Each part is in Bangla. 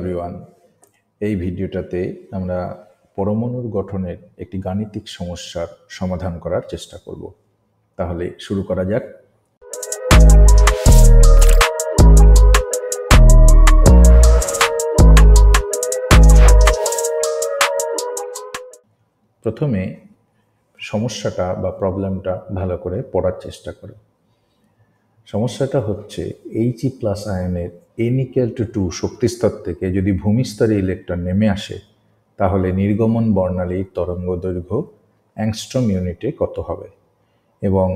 এভরিওয়ান, এই ভিডিওটাতে আমরা পরমাণুর গঠনের একটি গাণিতিক সমস্যার সমাধান করার চেষ্টা করব। তাহলে শুরু করা যাক। প্রথমে সমস্যাটা বা প্রবলেমটা ভালো করে পড়ার চেষ্টা করো। সমস্যাটা হচ্ছে He+ আয়নের n=2 শক্তিস্তর থেকে যদি ভূমিস্তরে ইলেকট্রন নেমে আসে তাহলে নির্গমন বর্ণালীর তরঙ্গ দৈর্ঘ্য অ্যাংস্ট্রম ইউনিটে কত হবে, এবং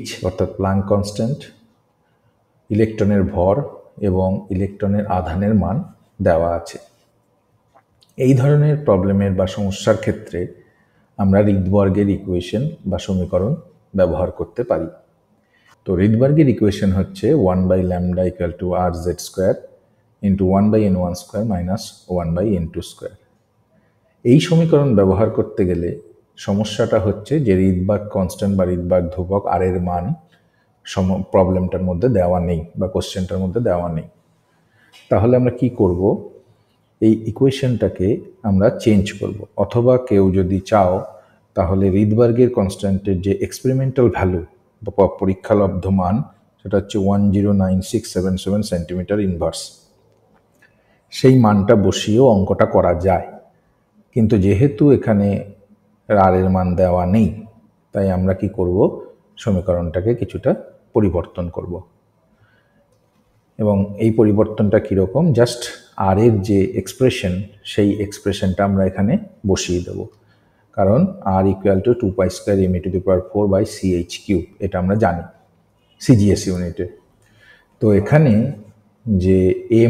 H অর্থাৎ প্লাঙ্ক কনস্ট্যান্ট, ইলেকট্রনের ভর এবং ইলেকট্রনের আধানের মান দেওয়া আছে। এই ধরনের প্রবলেমের বা সমস্যার ক্ষেত্রে আমরা রিডবার্গের ইকুয়েশন বা সমীকরণ ব্যবহার করতে পারি। তো রিডবার্গের ইকুয়েশন হচ্ছে 1/λ = rz² × 1/n1² - 1/n2²। এই সমীকরণ ব্যবহার করতে গেলে সমস্যাটা হচ্ছে যে রিডবার্গ কনস্ট্যান্ট বা রিডবার্গ ধ্রুবক আর এর মান প্রবলেমটার মধ্যে দেওয়া নেই বা কোশ্চেনটার মধ্যে দেওয়া নেই। তাহলে আমরা কি করব, এই ইকুয়েশনটাকে আমরা চেঞ্জ করব, অথবা কেউ যদি চাও তাহলে রিডবার্গের কনস্ট্যান্টের যে এক্সপেরিমেন্টাল ভ্যালু বা পরীক্ষালব্ধ মান সেটা হচ্ছে 109677 সেন্টিমিটার ইনভার্স, সেই মানটা বসিয়েও অঙ্কটা করা যায়। কিন্তু যেহেতু এখানে আর এর মান দেওয়া নেই, তাই আমরা কি করব, সমীকরণটাকে কিছুটা পরিবর্তন করব। এবং এই পরিবর্তনটা কীরকম, জাস্ট আর এর যে এক্সপ্রেশন সেই এক্সপ্রেশনটা আমরা এখানে বসিয়ে দেব, কারণ r = 2π² me⁴/ch³ এটা আমরা জানি সিজিএস ইউনিটে। তো এখানে যে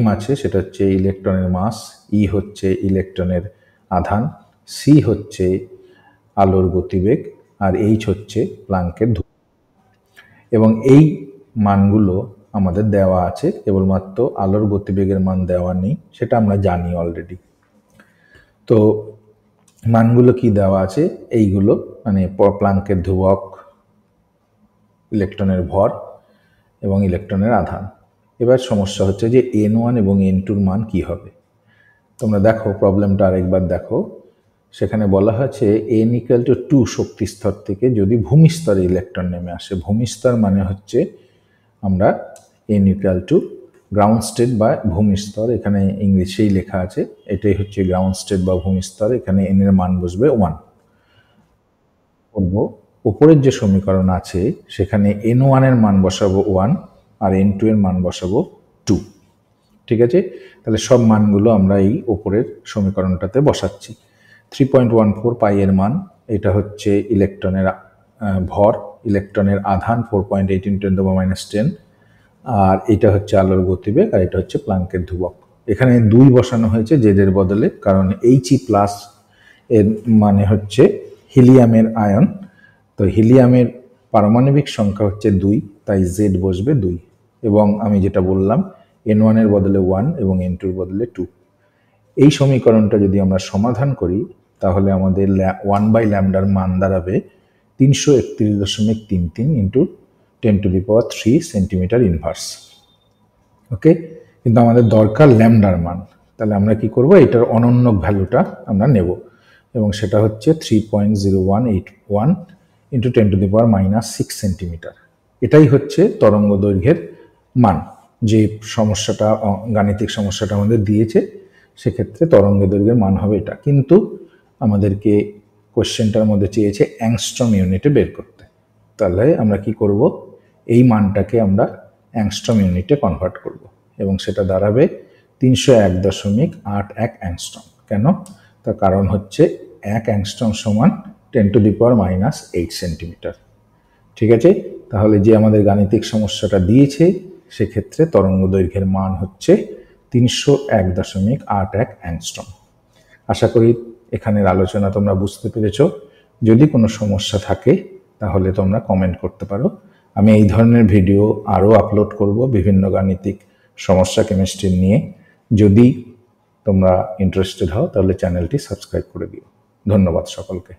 m আছে সেটা হচ্ছে ইলেকট্রনের মাস, E হচ্ছে ইলেকট্রনের আধান, c হচ্ছে আলোর গতিবেগ, আর h হচ্ছে প্লাঙ্কের ধ্রুবক। এবং এই মানগুলো আমাদের দেওয়া আছে, কেবলমাত্র আলোর গতিবেগের মান দেওয়া নেই, সেটা আমরা জানি অলরেডি। তো মানগুলো কি দেওয়া আছে, এইগুলো মানে প্লাঙ্কের ধ্রুবক, ইলেকট্রনের ভর এবং ইলেকট্রনের আধান। এবার সমস্যা হচ্ছে যে n1 এবং n2-র মান কি হবে। তোমরা দেখো প্রবলেমটা আরেকবার দেখো, সেখানে বলা হয়েছে n=2 শক্তিস্তর থেকে যদি ভূমিস্তরে ইলেকট্রন নেমে আসে। ভূমিস্তর মানে হচ্ছে আমরা n = গ্রাউন্ড স্টেট বা ভূমিস্তর, এখানে ইংলিশেই লেখা আছে, এটাই হচ্ছে গ্রাউন্ড স্টেট বা ভূমিস্তর। এখানে n এর মান বসবে 1 করব। উপরের যে সমীকরণ আছে সেখানে n1 এর মান বসাবো 1 আর n2 এর মান বসাবো 2। ঠিক আছে, তাহলে সব মানগুলো আমরা এই উপরের সমীকরণটাতে বসাচ্ছি। 3.14 পাই এর মান, এটা হচ্ছে ইলেকট্রনের ভর, ইলেকট্রনের আধান 4.18 × 10⁻⁻⁻, আর এটা হচ্ছে আলোর গতিবেগ, আর এটা হচ্ছে প্লাঙ্কের ধ্রুবক। এখানে 2 বসানো হয়েছে জেডের বদলে, কারণ He+ এর মানে হচ্ছে হিলিয়ামের আয়ন। তো হিলিয়ামের পারমাণবিক সংখ্যা হচ্ছে 2, তাই জেড বসবে 2। এবং আমি যেটা বললাম n1 এর বদলে 1 এবং n2 এর বদলে 2। এই সমীকরণটা যদি আমরা সমাধান করি তাহলে আমাদের 1/λ-র মান দাঁড়াবে 331.33 × 10⁻³ সেন্টিমিটার ইনভার্স। ওকে, কিন্তু আমাদের দরকার ল্যামডার মান। তাহলে আমরা কি করব, এটার অনন্যক ভ্যালুটা আমরা নেব, এবং সেটা হচ্ছে 3.0181 × 10⁻⁻6 সেন্টিমিটার। এটাই হচ্ছে তরঙ্গ দৈর্ঘ্যের মান। যে সমস্যাটা, গাণিতিক সমস্যাটা আমাদের দিয়েছে, সেক্ষেত্রে তরঙ্গ দৈর্ঘ্যের মান হবে এটা। কিন্তু আমাদেরকে কোশ্চেনটার মধ্যে চেয়েছে অ্যাংস্ট্রম ইউনিটে বের করতে। তাহলে আমরা কি করব, এই মানটাকে আমরা অ্যাংস্ট্রম ইউনিটে কনভার্ট করব, এবং সেটা দাঁড়াবে 301.81 অ্যাংস্ট্রম। কেন? তার কারণ হচ্ছে 1 অ্যাংস্ট্রম সমান 10⁻⁸ সেন্টিমিটার। ঠিক আছে, তাহলে যে আমাদের গাণিতিক সমস্যাটা দিয়েছে সেক্ষেত্রে তরঙ্গ দৈর্ঘ্যের মান হচ্ছে 301.81 অ্যাংস্ট্রম। আশা করি এখানের আলোচনা তোমরা বুঝতে পেরেছ। যদি কোনো সমস্যা থাকে তাহলে তোমরা কমেন্ট করতে পারো। আমি এই ধরনের ভিডিও আরও আপলোড করব বিভিন্ন গাণিতিক সমস্যা কেমিস্ট্রি নিয়ে। যদি তোমরা ইন্টারেস্টেড হও তাহলে চ্যানেলটি সাবস্ক্রাইব করে দিও। ধন্যবাদ সকলকে।